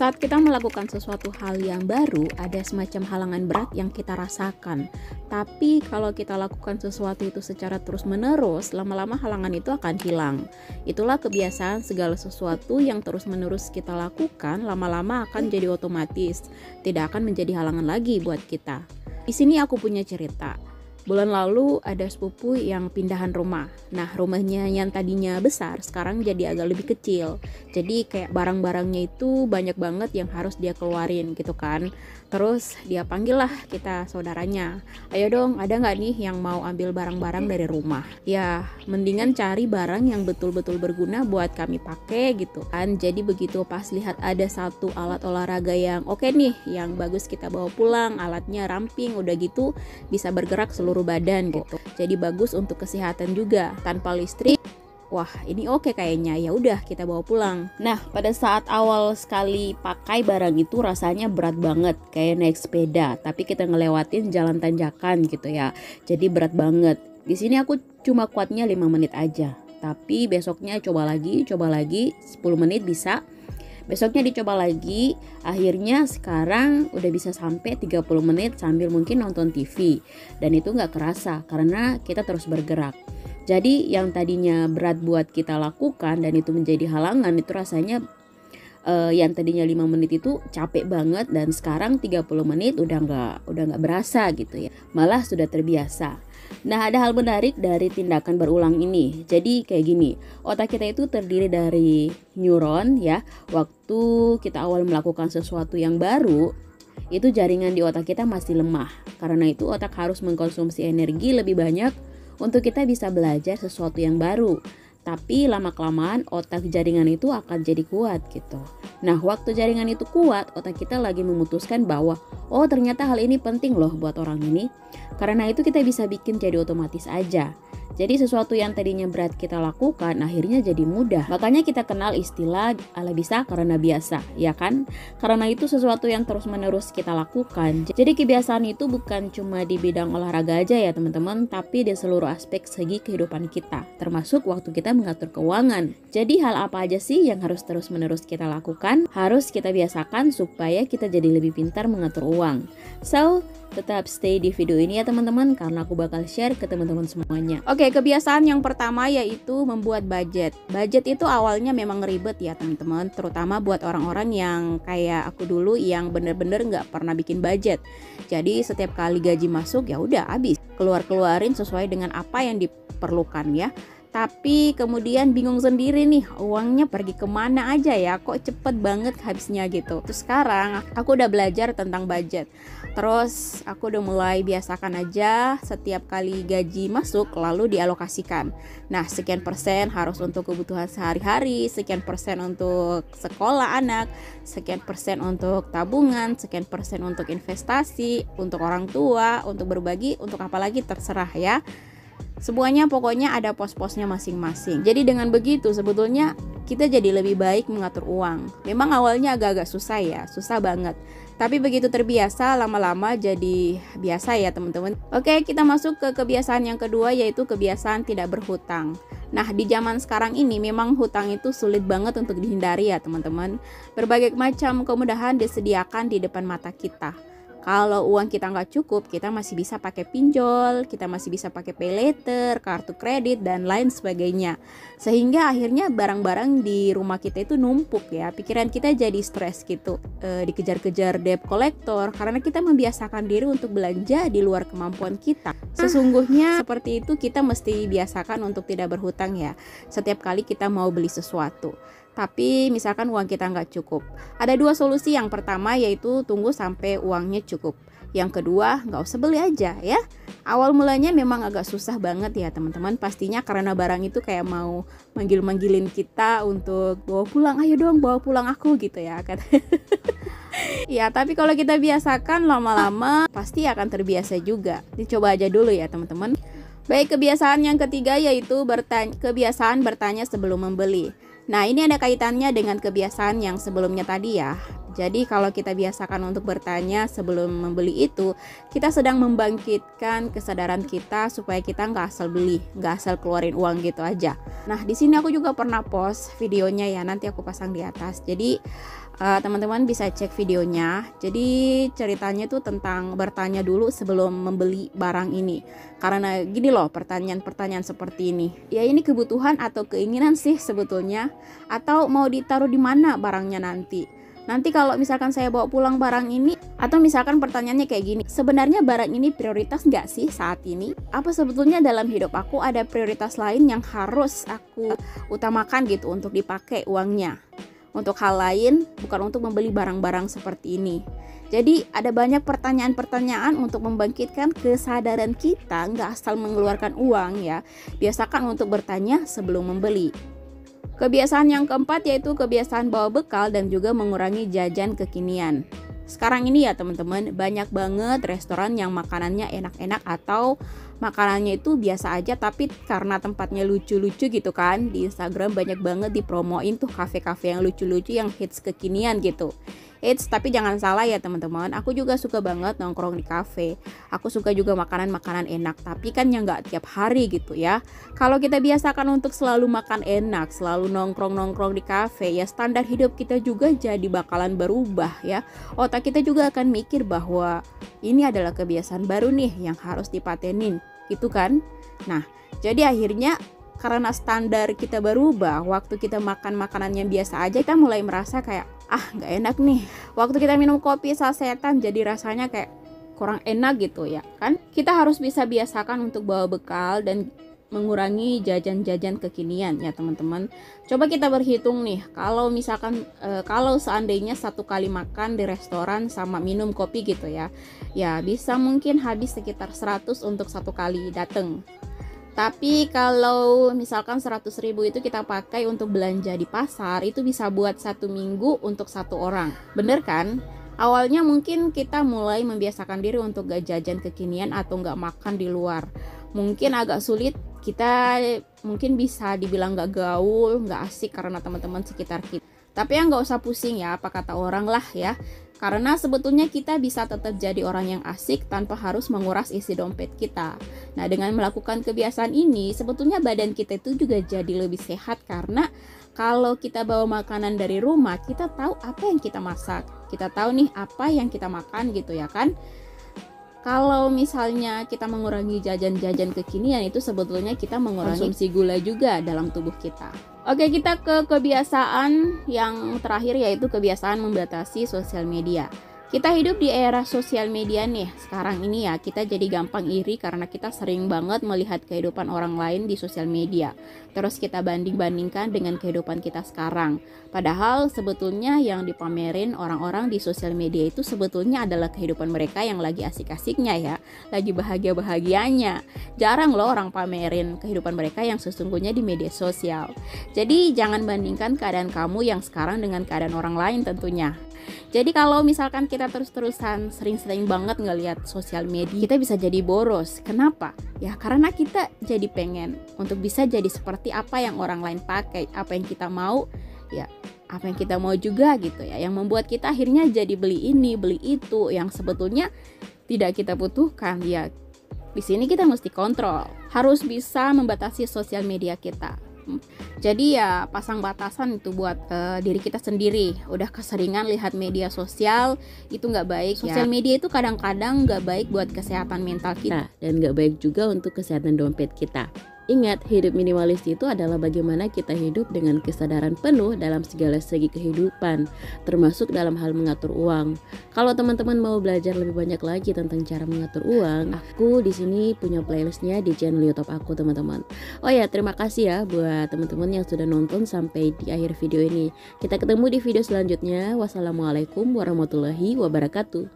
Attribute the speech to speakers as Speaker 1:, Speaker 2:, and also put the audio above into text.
Speaker 1: Saat kita melakukan sesuatu hal yang baru, ada semacam halangan berat yang kita rasakan. Tapi kalau kita lakukan sesuatu itu secara terus-menerus, lama-lama halangan itu akan hilang. Itulah kebiasaan segala sesuatu yang terus-menerus kita lakukan, lama-lama akan jadi otomatis, tidak akan menjadi halangan lagi buat kita. Di sini aku punya cerita. Bulan lalu ada sepupu yang pindahan rumah. Nah, rumahnya yang tadinya besar sekarang jadi agak lebih kecil. Jadi kayak barang-barangnya itu banyak banget yang harus dia keluarin gitu kan. Terus dia panggil lah kita saudaranya. Ayo dong, ada nggak nih yang mau ambil barang-barang dari rumah? Ya, mendingan cari barang yang betul-betul berguna buat kami pakai gitu kan. Jadi begitu pas lihat ada satu alat olahraga yang oke nih, yang bagus kita bawa pulang, alatnya ramping, udah gitu bisa bergerak seluruh badan gitu. Jadi bagus untuk kesehatan juga. Tanpa listrik, wah ini oke kayaknya, ya udah kita bawa pulang. Nah, pada saat awal sekali pakai barang itu rasanya berat banget, kayak naik sepeda, tapi kita ngelewatin jalan tanjakan gitu ya. Jadi berat banget. Di sini aku cuma kuatnya 5 menit aja. Tapi besoknya coba lagi 10 menit bisa. Besoknya dicoba lagi, akhirnya sekarang udah bisa sampai 30 menit sambil mungkin nonton TV. Dan itu gak kerasa karena kita terus bergerak. Jadi yang tadinya berat buat kita lakukan dan itu menjadi halangan, itu rasanya yang tadinya 5 menit itu capek banget, dan sekarang 30 menit udah nggak berasa gitu ya. Malah sudah terbiasa. Nah, ada hal menarik dari tindakan berulang ini. Jadi kayak gini, otak kita itu terdiri dari neuron ya. Waktu kita awal melakukan sesuatu yang baru, itu jaringan di otak kita masih lemah. Karena itu otak harus mengkonsumsi energi lebih banyak untuk kita bisa belajar sesuatu yang baru. Tapi lama-kelamaan otak jaringan itu akan jadi kuat gitu. Nah, waktu jaringan itu kuat, otak kita lagi memutuskan bahwa oh ternyata hal ini penting loh buat orang ini. Karena itu kita bisa bikin jadi otomatis aja. Jadi sesuatu yang tadinya berat kita lakukan akhirnya jadi mudah. Makanya kita kenal istilah ala bisa karena biasa, ya kan? Karena itu sesuatu yang terus-menerus kita lakukan. Jadi kebiasaan itu bukan cuma di bidang olahraga aja ya teman-teman, tapi di seluruh aspek segi kehidupan kita, termasuk waktu kita mengatur keuangan. Jadi hal apa aja sih yang harus terus-menerus kita lakukan? Harus kita biasakan supaya kita jadi lebih pintar mengatur uang. So, tetap stay di video ini ya teman-teman, karena aku bakal share ke teman-teman semuanya. Oke, kebiasaan yang pertama yaitu membuat budget. Budget itu awalnya memang ribet ya teman-teman, terutama buat orang-orang yang kayak aku dulu yang bener-bener nggak pernah bikin budget. Jadi setiap kali gaji masuk ya udah habis, keluarin sesuai dengan apa yang diperlukan ya. Tapi kemudian bingung sendiri nih, uangnya pergi kemana aja ya, kok cepet banget habisnya gitu. Terus sekarang aku udah belajar tentang budget. Terus aku udah mulai biasakan aja setiap kali gaji masuk lalu dialokasikan. Nah, sekian persen harus untuk kebutuhan sehari-hari, sekian persen untuk sekolah anak, sekian persen untuk tabungan, sekian persen untuk investasi, untuk orang tua, untuk berbagi, untuk apa lagi terserah ya. Semuanya pokoknya ada pos-posnya masing-masing. Jadi dengan begitu sebetulnya kita jadi lebih baik mengatur uang. Memang awalnya agak-agak susah ya, susah banget. Tapi begitu terbiasa, lama-lama jadi biasa ya teman-teman. Oke, kita masuk ke kebiasaan yang kedua, yaitu kebiasaan tidak berhutang. Nah, di zaman sekarang ini memang hutang itu sulit banget untuk dihindari ya teman-teman. Berbagai macam kemudahan disediakan di depan mata kita. Kalau uang kita nggak cukup, kita masih bisa pakai pinjol, kita masih bisa pakai pay later, kartu kredit, dan lain sebagainya. Sehingga akhirnya barang-barang di rumah kita itu numpuk ya, pikiran kita jadi stres gitu, dikejar-kejar debt collector, karena kita membiasakan diri untuk belanja di luar kemampuan kita. Sesungguhnya seperti itu kita mesti biasakan untuk tidak berhutang ya, setiap kali kita mau beli sesuatu. Tapi misalkan uang kita nggak cukup, ada dua solusi. Yang pertama yaitu tunggu sampai uangnya cukup. Yang kedua, nggak usah beli aja ya. Awal mulanya memang agak susah banget ya teman-teman, pastinya karena barang itu kayak mau manggil-manggilin kita untuk bawa pulang, ayo dong bawa pulang aku gitu ya kan. Ya, tapi kalau kita biasakan lama-lama pasti akan terbiasa juga. Dicoba aja dulu ya teman-teman. Baik, kebiasaan yang ketiga yaitu kebiasaan bertanya sebelum membeli. Nah, ini ada kaitannya dengan kebiasaan yang sebelumnya tadi ya. Jadi kalau kita biasakan untuk bertanya sebelum membeli itu, kita sedang membangkitkan kesadaran kita supaya kita nggak asal beli, nggak asal keluarin uang gitu aja. Nah, di sini aku juga pernah post videonya ya, nanti aku pasang di atas. Jadi teman-teman bisa cek videonya. Jadi ceritanya itu tentang bertanya dulu sebelum membeli barang ini. Karena gini loh, pertanyaan-pertanyaan seperti ini. Ya ini kebutuhan atau keinginan sih sebetulnya, atau mau ditaruh di mana barangnya nanti. Nanti kalau misalkan saya bawa pulang barang ini, atau misalkan pertanyaannya kayak gini, sebenarnya barang ini prioritas nggak sih saat ini? Apa sebetulnya dalam hidup aku ada prioritas lain yang harus aku utamakan gitu untuk dipakai uangnya? Untuk hal lain, bukan untuk membeli barang-barang seperti ini. Jadi ada banyak pertanyaan-pertanyaan untuk membangkitkan kesadaran kita, nggak asal mengeluarkan uang ya. Biasakan untuk bertanya sebelum membeli. Kebiasaan yang keempat yaitu kebiasaan bawa bekal dan juga mengurangi jajan kekinian. Sekarang ini ya teman-teman, banyak banget restoran yang makanannya enak-enak atau makanannya itu biasa aja, tapi karena tempatnya lucu-lucu gitu kan, di Instagram banyak banget dipromoin tuh kafe-kafe yang lucu-lucu yang hits kekinian gitu. Tapi jangan salah ya teman-teman, aku juga suka banget nongkrong di kafe. Aku suka juga makanan-makanan enak, tapi kan yang nggak tiap hari gitu ya. Kalau kita biasakan untuk selalu makan enak, selalu nongkrong-nongkrong di kafe, ya standar hidup kita juga jadi bakalan berubah ya. Otak kita juga akan mikir bahwa ini adalah kebiasaan baru nih yang harus dipatenin, gitu kan? Nah, jadi akhirnya karena standar kita berubah, waktu kita makan makanan yang biasa aja, kita mulai merasa kayak nggak enak nih. Waktu kita minum kopi sasetan jadi rasanya kayak kurang enak gitu ya kan. Kita harus bisa biasakan untuk bawa bekal dan mengurangi jajan-jajan kekinian ya teman-teman. Coba kita berhitung nih, kalau misalkan kalau seandainya satu kali makan di restoran sama minum kopi gitu ya, ya bisa mungkin habis sekitar 100 untuk satu kali datang. Tapi kalau misalkan 100.000 itu kita pakai untuk belanja di pasar, itu bisa buat 1 minggu untuk 1 orang. Bener kan? Awalnya mungkin kita mulai membiasakan diri untuk gak jajan kekinian atau gak makan di luar. Mungkin agak sulit, kita mungkin bisa dibilang gak gaul, gak asik karena teman-teman sekitar kita. Tapi ya gak usah pusing ya, apa kata orang lah ya. Karena sebetulnya kita bisa tetap jadi orang yang asik tanpa harus menguras isi dompet kita. Nah, dengan melakukan kebiasaan ini, sebetulnya badan kita itu juga jadi lebih sehat karena kalau kita bawa makanan dari rumah, kita tahu apa yang kita masak. Kita tahu nih apa yang kita makan gitu ya kan. Kalau misalnya kita mengurangi jajan-jajan kekinian, itu sebetulnya kita mengurangi konsumsi gula juga dalam tubuh kita. Oke, kita ke kebiasaan yang terakhir yaitu kebiasaan membatasi sosial media. Kita hidup di era sosial media nih sekarang ini ya, kita jadi gampang iri karena kita sering banget melihat kehidupan orang lain di sosial media. Terus kita banding-bandingkan dengan kehidupan kita sekarang. Padahal sebetulnya yang dipamerin orang-orang di sosial media itu sebetulnya adalah kehidupan mereka yang lagi asik-asiknya ya, lagi bahagia-bahagianya. Jarang loh orang pamerin kehidupan mereka yang sesungguhnya di media sosial. Jadi jangan bandingkan keadaan kamu yang sekarang dengan keadaan orang lain tentunya. Jadi kalau misalkan kita terus-terusan sering-sering banget ngelihat sosial media, kita bisa jadi boros. Kenapa? Ya karena kita jadi pengen untuk bisa jadi seperti apa yang orang lain pakai, apa yang kita mau, ya apa yang kita mau juga gitu ya. Yang membuat kita akhirnya jadi beli ini, beli itu yang sebetulnya tidak kita butuhkan. Ya di sini kita mesti kontrol, harus bisa membatasi sosial media kita. Jadi ya pasang batasan itu buat diri kita sendiri. Udah keseringan lihat media sosial itu nggak baik ya. Sosial media itu kadang-kadang nggak baik buat kesehatan mental kita dan nggak baik juga untuk kesehatan dompet kita. Ingat, hidup minimalis itu adalah bagaimana kita hidup dengan kesadaran penuh dalam segala segi kehidupan, termasuk dalam hal mengatur uang. Kalau teman-teman mau belajar lebih banyak lagi tentang cara mengatur uang, aku di sini punya playlistnya di channel YouTube aku, teman-teman. Oh ya, terima kasih ya buat teman-teman yang sudah nonton sampai di akhir video ini. Kita ketemu di video selanjutnya. Wassalamualaikum warahmatullahi wabarakatuh.